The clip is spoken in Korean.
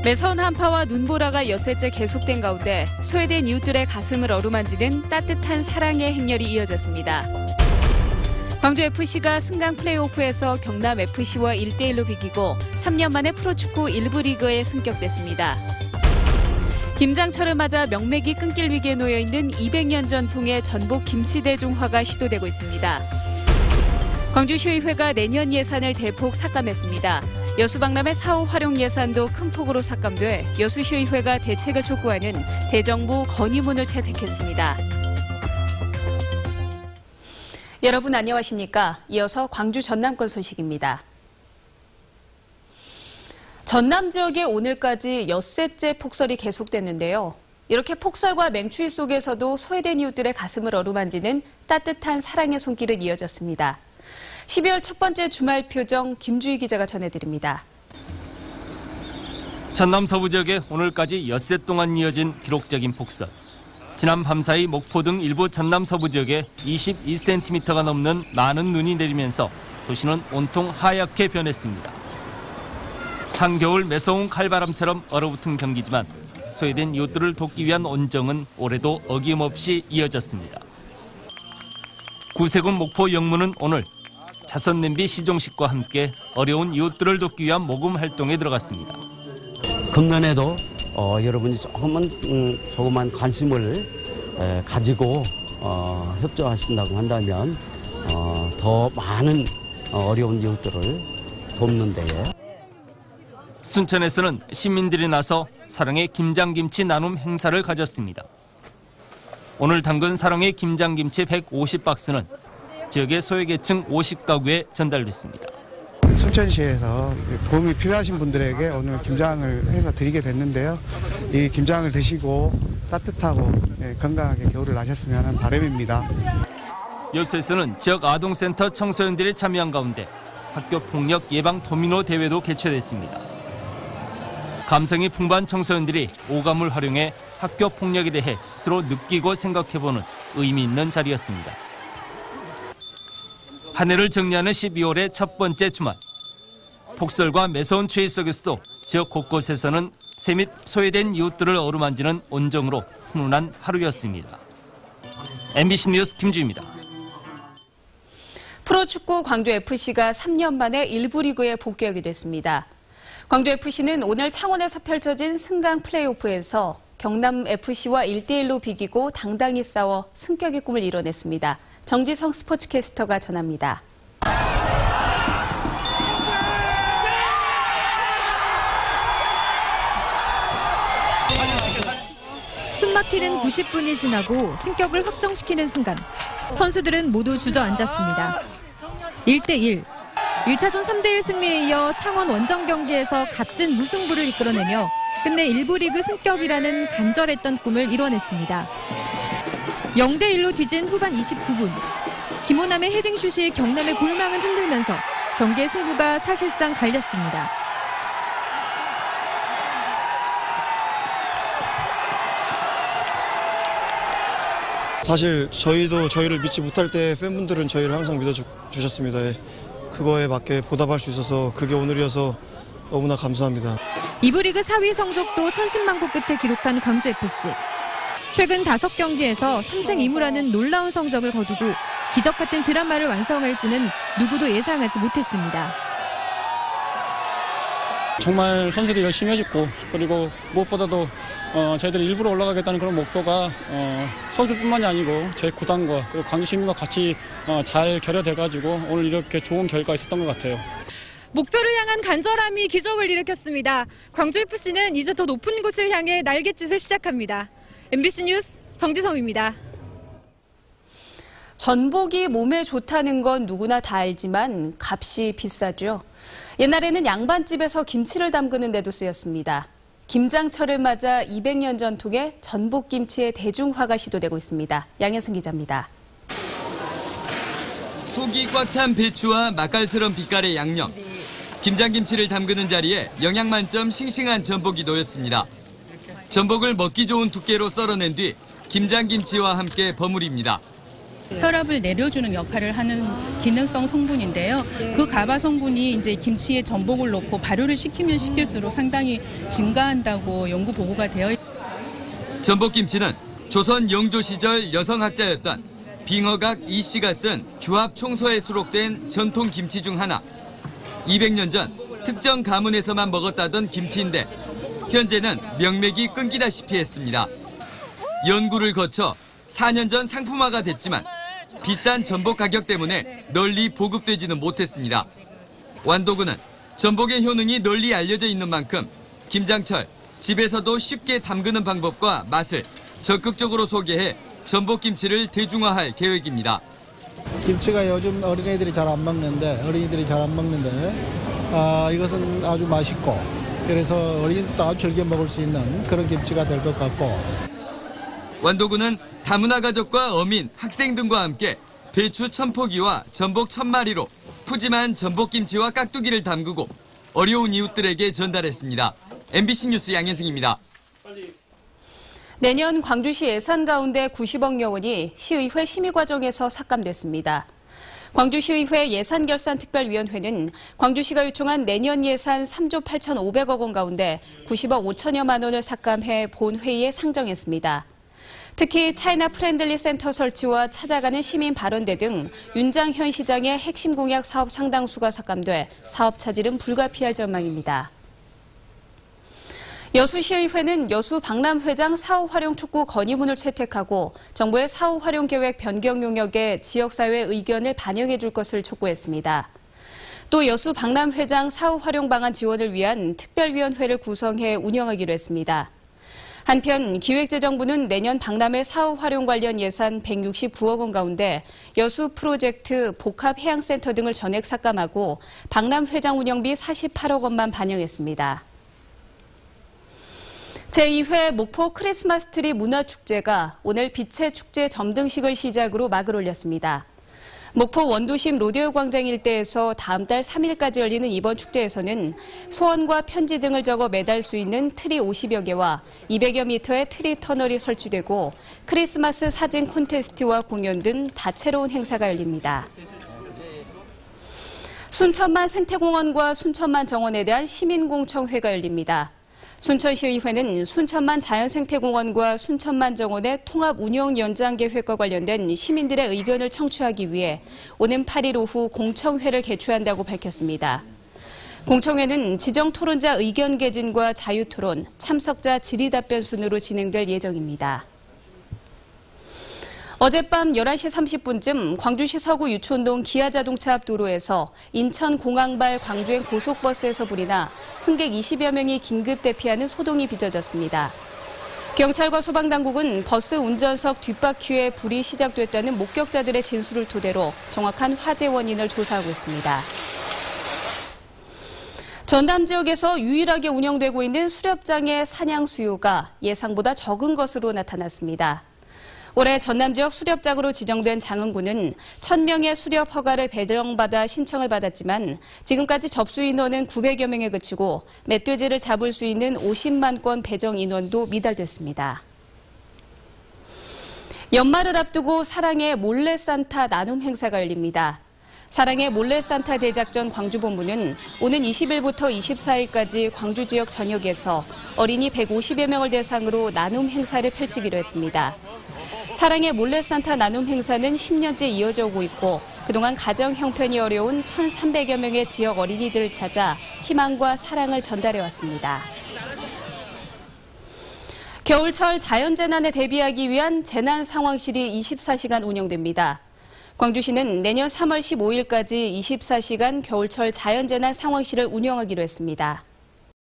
매서운 한파와 눈보라가 엿새째 계속된 가운데 소외된 이웃들의 가슴을 어루만지는 따뜻한 사랑의 행렬이 이어졌습니다. 광주FC가 승강 플레이오프에서 경남FC와 1대1로 비기고 3년 만에 프로축구 1부 리그에 승격됐습니다. 김장철을 맞아 명맥이 끊길 위기에 놓여있는 200년 전통의 전복 김치대중화가 시도되고 있습니다. 광주시의회가 내년 예산을 대폭 삭감했습니다. 여수박람회 사후 활용 예산도 큰 폭으로 삭감돼 여수시의회가 대책을 촉구하는 대정부 건의문을 채택했습니다. 여러분 안녕하십니까? 이어서 광주 전남권 소식입니다. 전남 지역에 오늘까지 엿새째 폭설이 계속됐는데요. 이렇게 폭설과 맹추위 속에서도 소외된 이웃들의 가슴을 어루만지는 따뜻한 사랑의 손길은 이어졌습니다. 12월 첫 번째 주말 표정 김주희 기자가 전해드립니다. 전남 서부 지역에 오늘까지 엿새 동안 이어진 기록적인 폭설. 지난 밤사이 목포 등 일부 전남 서부 지역에 22cm가 넘는 많은 눈이 내리면서 도시는 온통 하얗게 변했습니다. 한겨울 매서운 칼바람처럼 얼어붙은 경기지만 소외된 이웃들을 돕기 위한 온정은 올해도 어김없이 이어졌습니다. 구세군 목포 영무는 오늘 자선냄비 시종식과 함께 어려운 이웃들을 돕기 위한 모금 활동에 들어갔습니다. 금년에도 여러분이 조금만 관심을 가지고 협조하신다고 한다면 더 많은 어려운 이웃들을 돕는 데에 순천에서는 시민들이 나서 사랑의 김장김치 나눔 행사를 가졌습니다. 오늘 담근 사랑의 김장김치 150박스는 지역의 소외계층 50가구에 전달됐습니다. 순천시에서 도움이 필요하신 분들에게 오늘 김장을 해서 드리게 됐는데요. 이 김장을 드시고 따뜻하고 건강하게 겨울을 나셨으면 하는 바람입니다. 여수에서는 지역 아동센터 청소년들이 참여한 가운데 학교폭력 예방 도미노 대회도 개최됐습니다. 감성이 풍부한 청소년들이 오감을 활용해 학교폭력에 대해 스스로 느끼고 생각해보는 의미 있는 자리였습니다. 한 해를 정리하는 12월의 첫 번째 주말. 폭설과 매서운 추위 속에서도 지역 곳곳에서는 새 및 소외된 이웃들을 어루만지는 온정으로 훈훈한 하루였습니다. MBC 뉴스 김주희입니다. 프로축구 광주FC가 3년 만에 1부 리그에 복귀하게 됐습니다. 광주FC는 오늘 창원에서 펼쳐진 승강 플레이오프에서 경남FC와 1대1로 비기고 당당히 싸워 승격의 꿈을 이뤄냈습니다. 정지성 스포츠캐스터가 전합니다. 숨막히는 90분이 지나고 승격을 확정시키는 순간 선수들은 모두 주저앉았습니다. 1대1. 1차전 3대1 승리에 이어 창원 원정 경기에서 값진 무승부를 이끌어내며 끝내 1부 리그 승격이라는 간절했던 꿈을 이뤄냈습니다. 0대1로 뒤진 후반 29분. 김호남의 헤딩슛이 경남의 골망을 흔들면서 경기의 승부가 사실상 갈렸습니다. 사실 저희를 믿지 못할 때 팬분들은 저희를 항상 믿어주셨습니다. 그거에 맞게 보답할 수 있어서 그게 오늘이어서 너무나 감사합니다. 2부 리그 4위 성적도 천신만고 끝에 기록한 광주FC. 최근 5경기에서 3승 2무라는 놀라운 성적을 거두고 기적 같은 드라마를 완성할지는 누구도 예상하지 못했습니다. 정말 선수들이 열심히 해줬고 그리고 무엇보다도 저희들이 일부러 올라가겠다는 그런 목표가 선수뿐만이 아니고 저희 구단과 그리고 광주 시민과 같이 잘 결여돼가지고 오늘 이렇게 좋은 결과가 있었던 것 같아요. 목표를 향한 간절함이 기적을 일으켰습니다. 광주FC는 이제 더 높은 곳을 향해 날갯짓을 시작합니다. MBC 뉴스 정지성입니다. 전복이 몸에 좋다는 건 누구나 다 알지만 값이 비싸죠. 옛날에는 양반집에서 김치를 담그는 데도 쓰였습니다. 김장철을 맞아 200년 전통의 전복김치의 대중화가 시도되고 있습니다. 양현승 기자입니다. 속이 꽉 찬 배추와 맛깔스러운 빛깔의 양념. 김장김치를 담그는 자리에 영양 만점 싱싱한 전복이 놓였습니다. 전복을 먹기 좋은 두께로 썰어낸 뒤 김장김치와 함께 버무립니다. 혈압을 내려주는 역할을 하는 기능성 성분인데요. 그 가바 성분이 이제 김치에 전복을 넣고 발효를 시키면 시킬수록 상당히 증가한다고 연구 보고가 되어 있습니다. 전복김치는 조선 영조 시절 여성학자였던 빙어각 이 씨가 쓴 규합 총서에 수록된 전통 김치 중 하나. 200년 전 특정 가문에서만 먹었다던 김치인데 현재는 명맥이 끊기다시피 했습니다. 연구를 거쳐 4년 전 상품화가 됐지만 비싼 전복 가격 때문에 널리 보급되지는 못했습니다. 완도군은 전복의 효능이 널리 알려져 있는 만큼 김장철 집에서도 쉽게 담그는 방법과 맛을 적극적으로 소개해 전복김치를 대중화할 계획입니다. 김치가 요즘 어린이들이 잘 안 먹는데 이것은 아주 맛있고 그래서 어린이들도 아주 즐겨 먹을 수 있는 그런 김치가 될 것 같고. 완도군은 다문화 가족과 어민, 학생 등과 함께 배추 1000포기와 전복 1000마리로 푸짐한 전복김치와 깍두기를 담그고 어려운 이웃들에게 전달했습니다. MBC 뉴스 양현승입니다. 내년 광주시 예산 가운데 90억여 원이 시의회 심의 과정에서 삭감됐습니다. 광주시의회 예산결산특별위원회는 광주시가 요청한 내년 예산 3조 8,500억 원 가운데 90억 5천여만 원을 삭감해 본회의에 상정했습니다. 특히 차이나 프렌들리 센터 설치와 찾아가는 시민 발언대 등 윤장현 시장의 핵심 공약 사업 상당수가 삭감돼 사업 차질은 불가피할 전망입니다. 여수시의회는 여수 박람회장 사후 활용 촉구 건의문을 채택하고 정부의 사후 활용 계획 변경 용역에 지역사회 의견을 반영해 줄 것을 촉구했습니다. 또 여수 박람회장 사후 활용 방안 지원을 위한 특별위원회를 구성해 운영하기로 했습니다. 한편 기획재정부는 내년 박람회 사후 활용 관련 예산 169억 원 가운데 여수 프로젝트 복합해양센터 등을 전액 삭감하고 박람회장 운영비 48억 원만 반영했습니다. 제2회 목포 크리스마스 트리 문화축제가 오늘 빛의 축제 점등식을 시작으로 막을 올렸습니다. 목포 원도심 로데오 광장 일대에서 다음 달 3일까지 열리는 이번 축제에서는 소원과 편지 등을 적어 매달 수 있는 트리 50여 개와 200여 미터의 트리 터널이 설치되고 크리스마스 사진 콘테스트와 공연 등 다채로운 행사가 열립니다. 순천만 생태공원과 순천만 정원에 대한 시민공청회가 열립니다. 순천시의회는 순천만 자연생태공원과 순천만 정원의 통합 운영 연장 계획과 관련된 시민들의 의견을 청취하기 위해 오는 8일 오후 공청회를 개최한다고 밝혔습니다. 공청회는 지정 토론자 의견 개진과 자유토론, 참석자 질의답변 순으로 진행될 예정입니다. 어젯밤 11시 30분쯤 광주시 서구 유촌동 기아자동차 앞 도로에서 인천공항발 광주행 고속버스에서 불이 나 승객 20여 명이 긴급 대피하는 소동이 빚어졌습니다. 경찰과 소방당국은 버스 운전석 뒷바퀴에 불이 시작됐다는 목격자들의 진술을 토대로 정확한 화재 원인을 조사하고 있습니다. 전남 지역에서 유일하게 운영되고 있는 수렵장의 사냥 수요가 예상보다 적은 것으로 나타났습니다. 올해 전남 지역 수렵장으로 지정된 장흥군은 1,000명의 수렵 허가를 배정받아 신청을 받았지만 지금까지 접수 인원은 900여 명에 그치고 멧돼지를 잡을 수 있는 50만 건 배정 인원도 미달됐습니다. 연말을 앞두고 사랑의 몰래 산타 나눔 행사가 열립니다. 사랑의 몰래 산타 대작전 광주본부는 오는 20일부터 24일까지 광주 지역 전역에서 어린이 150여 명을 대상으로 나눔 행사를 펼치기로 했습니다. 사랑의 몰래 산타 나눔 행사는 10년째 이어져 오고 있고 그동안 가정 형편이 어려운 1,300여 명의 지역 어린이들을 찾아 희망과 사랑을 전달해왔습니다. 겨울철 자연재난에 대비하기 위한 재난상황실이 24시간 운영됩니다. 광주시는 내년 3월 15일까지 24시간 겨울철 자연재난 상황실을 운영하기로 했습니다.